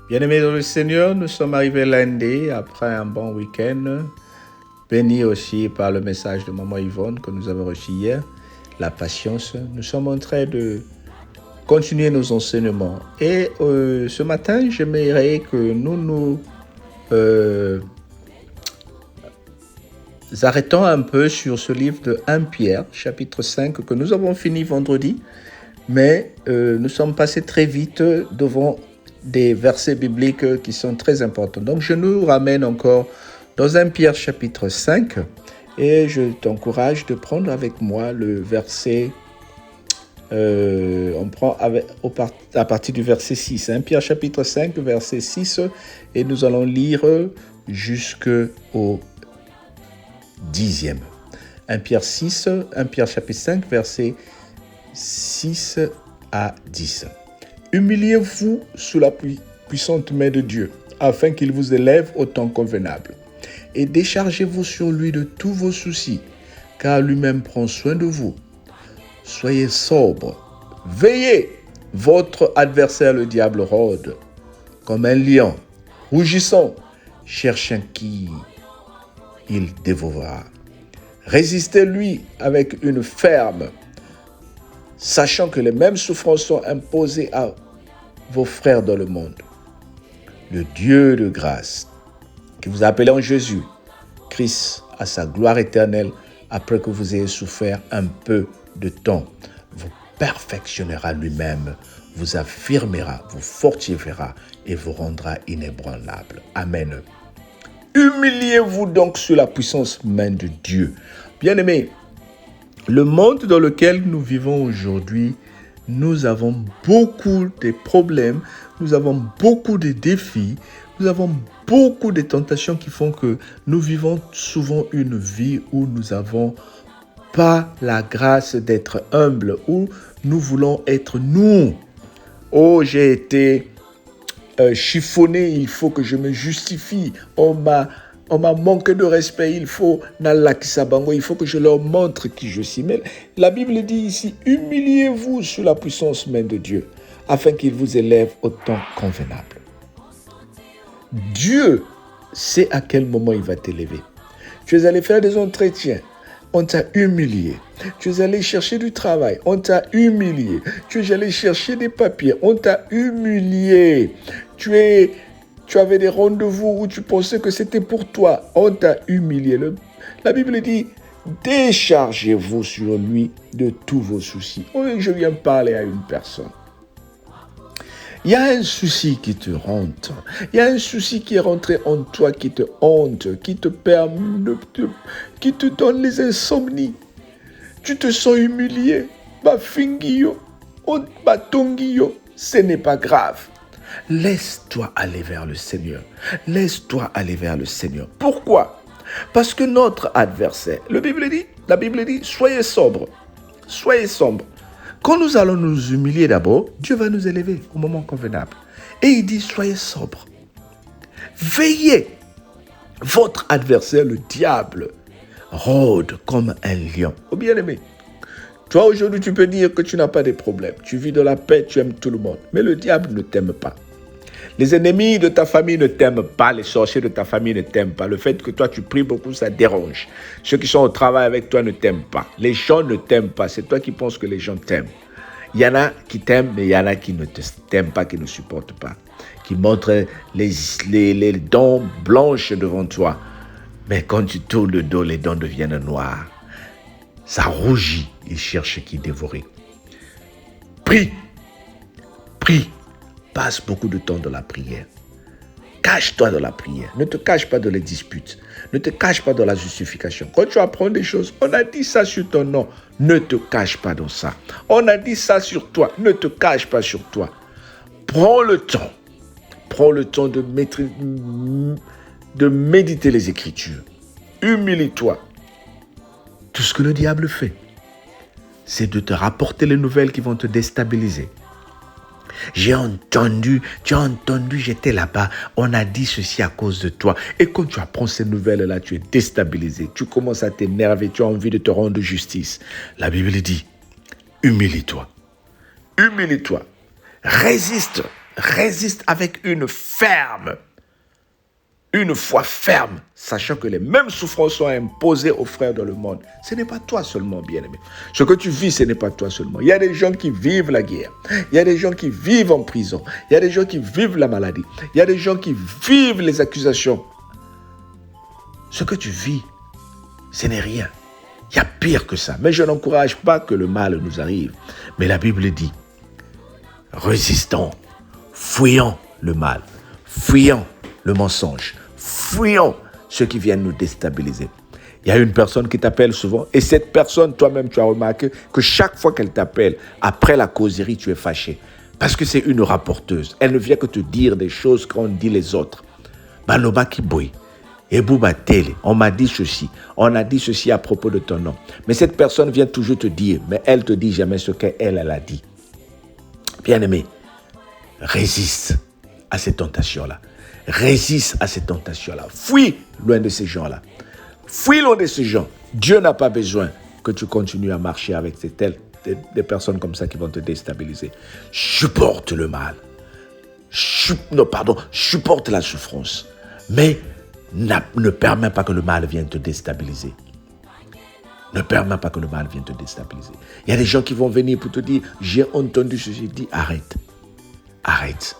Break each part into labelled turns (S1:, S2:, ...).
S1: Bien-aimés dans le Seigneur, nous sommes arrivés lundi après un bon week-end, bénis aussi par le message de Maman Yvonne que nous avons reçu hier, la patience. Nous sommes en train de continuer nos enseignements. Et ce matin, j'aimerais que nous arrêtons un peu sur ce livre de 1 Pierre, chapitre 5, que nous avons fini vendredi, mais nous sommes passés très vite devant des versets bibliques qui sont très importants. Donc, je nous ramène encore dans 1 Pierre chapitre 5 et je t'encourage de prendre avec moi le verset, on prend à partir du verset 6. 1 Pierre chapitre 5, verset 6, et nous allons lire jusqu'au 10e. 1 Pierre chapitre 5, verset 6 à 10. Humiliez-vous sous la puissante main de Dieu, afin qu'il vous élève au temps convenable. Et déchargez-vous sur lui de tous vos soucis, car lui-même prend soin de vous. Soyez sobre, veillez. Votre adversaire, le diable, rôde comme un lion, rougissant, cherchant qui il dévorera. Résistez-lui avec une ferme, sachant que les mêmes souffrances sont imposées à vos frères dans le monde. Le Dieu de grâce, qui vous a appelé en Jésus, Christ, à sa gloire éternelle, après que vous ayez souffert un peu de temps, vous perfectionnera lui-même, vous affirmera, vous fortifiera et vous rendra inébranlable. Amen. Humiliez-vous donc sous la puissante main de Dieu. Bien-aimés, le monde dans lequel nous vivons aujourd'hui, nous avons beaucoup de problèmes, nous avons beaucoup de défis, nous avons beaucoup de tentations qui font que nous vivons souvent une vie où nous n'avons pas la grâce d'être humble, où nous voulons être nous. Oh, j'ai été chiffonné, il faut que je me justifie. On m'a manqué de respect, il faut que je leur montre qui je suis. Mais la Bible dit ici, humiliez-vous sous la puissance main de Dieu, afin qu'il vous élève au temps convenable. Dieu sait à quel moment il va t'élever. Tu es allé faire des entretiens, on t'a humilié. Tu es allé chercher du travail, on t'a humilié. Tu es allé chercher des papiers, on t'a humilié. Tu avais des rendez-vous où tu pensais que c'était pour toi, on t'a humilié. La Bible dit, déchargez-vous sur lui de tous vos soucis. Oh, je viens parler à une personne. Il y a un souci qui te hante. Il y a un souci qui est rentré en toi, qui te hante, qui te donne les insomnies. Tu te sens humilié. Ce n'est pas grave. Laisse-toi aller vers le Seigneur. Laisse-toi aller vers le Seigneur. Pourquoi? Parce que notre adversaire, la Bible dit, soyez sobre. Soyez sobre. Quand nous allons nous humilier d'abord, Dieu va nous élever au moment convenable. Et il dit, soyez sobre. Veillez. Votre adversaire, le diable, rôde comme un lion. Oh bien-aimé, toi aujourd'hui, tu peux dire que tu n'as pas de problème. Tu vis dans la paix, tu aimes tout le monde. Mais le diable ne t'aime pas. Les ennemis de ta famille ne t'aiment pas, les sorciers de ta famille ne t'aiment pas. Le fait que toi tu pries beaucoup, ça dérange. Ceux qui sont au travail avec toi ne t'aiment pas. Les gens ne t'aiment pas, c'est toi qui penses que les gens t'aiment. Il y en a qui t'aiment, mais il y en a qui ne t'aiment pas, qui ne supportent pas. Qui montrent les dents blanches devant toi. Mais quand tu tournes le dos, les dents deviennent noires. Ça rougit, ils cherchent qui dévorer. Prie. Passe beaucoup de temps dans la prière. Cache-toi dans la prière. Ne te cache pas dans les disputes. Ne te cache pas dans la justification. Quand tu apprends des choses, on a dit ça sur ton nom. Ne te cache pas dans ça. On a dit ça sur toi. Ne te cache pas sur toi. Prends le temps. Prends le temps de méditer les Écritures. Humilie-toi. Tout ce que le diable fait, c'est de te rapporter les nouvelles qui vont te déstabiliser. Tu as entendu, j'étais là-bas, on a dit ceci à cause de toi. Et quand tu apprends ces nouvelles-là, tu es déstabilisé, tu commences à t'énerver, tu as envie de te rendre justice. La Bible dit, humilie-toi, résiste Résiste avec une foi ferme, sachant que les mêmes souffrances sont imposées aux frères dans le monde. Ce n'est pas toi seulement, bien-aimé. Ce que tu vis, ce n'est pas toi seulement. Il y a des gens qui vivent la guerre. Il y a des gens qui vivent en prison. Il y a des gens qui vivent la maladie. Il y a des gens qui vivent les accusations. Ce que tu vis, ce n'est rien. Il y a pire que ça. Mais je n'encourage pas que le mal nous arrive. Mais la Bible dit, résistons, fuyons le mal, fuyons le mensonge, fuyons ceux qui viennent nous déstabiliser. Il y a une personne qui t'appelle souvent et cette personne, toi-même, tu as remarqué que chaque fois qu'elle t'appelle, après la causerie, tu es fâché. Parce que c'est une rapporteuse. Elle ne vient que te dire des choses qu'ont dit les autres. Baloba Kiboy, Ebouba Tele, on m'a dit ceci, on a dit ceci à propos de ton nom. Mais cette personne vient toujours te dire, mais elle te dit jamais ce qu'elle a dit. Bien-aimé, résiste à ces tentations-là. Résiste à ces tentations-là. Fuis loin de ces gens-là. Fuis loin de ces gens. Dieu n'a pas besoin que tu continues à marcher avec des personnes comme ça qui vont te déstabiliser. Supporte le mal. Supporte la souffrance. Mais ne permets pas que le mal vienne te déstabiliser. Ne permets pas que le mal vienne te déstabiliser. Il y a des gens qui vont venir pour te dire, j'ai entendu ceci, dis arrête. Arrête.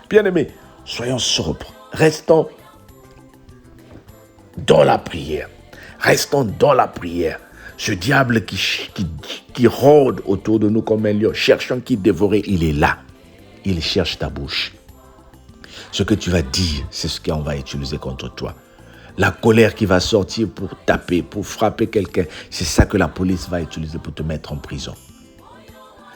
S1: Bien-aimés, soyons sobres. Restons dans la prière. Restons dans la prière. Ce diable qui rôde autour de nous comme un lion, cherchant qui dévorer, il est là. Il cherche ta bouche. Ce que tu vas dire, c'est ce qu'on va utiliser contre toi. La colère qui va sortir pour taper, pour frapper quelqu'un, c'est ça que la police va utiliser pour te mettre en prison.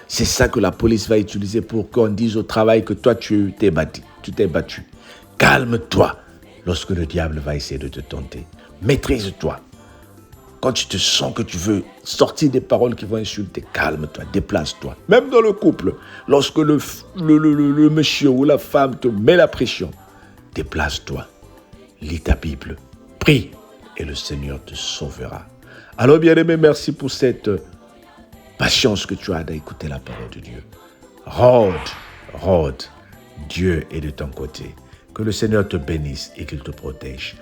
S1: C'est ça que la police va utiliser pour qu'on dise au travail que toi, tu t'es battu. Calme-toi lorsque le diable va essayer de te tenter. Maîtrise-toi. Quand tu te sens que tu veux sortir des paroles qui vont insulter, calme-toi, déplace-toi. Même dans le couple, lorsque le monsieur ou la femme te met la pression, déplace-toi. Lis ta Bible, prie et le Seigneur te sauvera. Alors bien-aimé, merci pour cette patience que tu as d'écouter la parole de Dieu. Rôde, Dieu est de ton côté. Que le Seigneur te bénisse et qu'il te protège.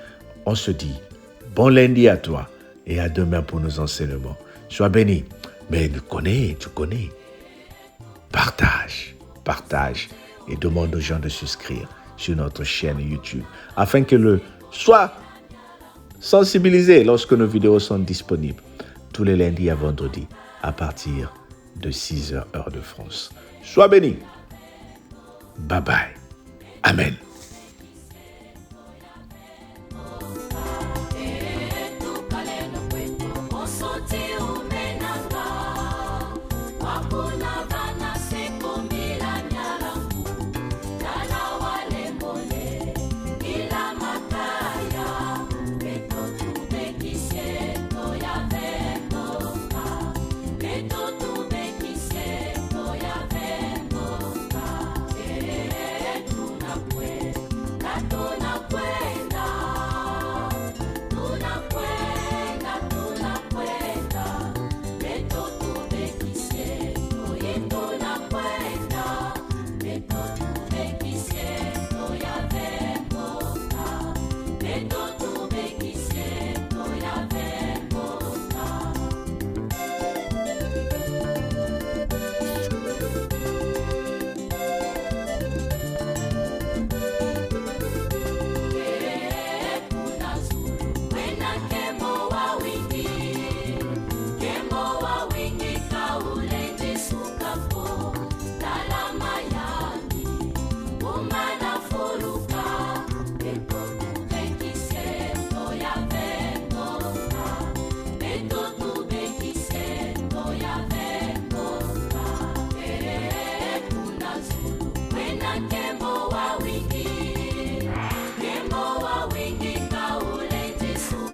S1: On se dit, bon lundi à toi et à demain pour nos enseignements. Sois béni. Mais tu connais. Partage et demande aux gens de souscrire sur notre chaîne YouTube afin que soit sensibilisé lorsque nos vidéos sont disponibles tous les lundis à vendredis à partir de 6h heure de France. Sois béni. Bye bye. Amen.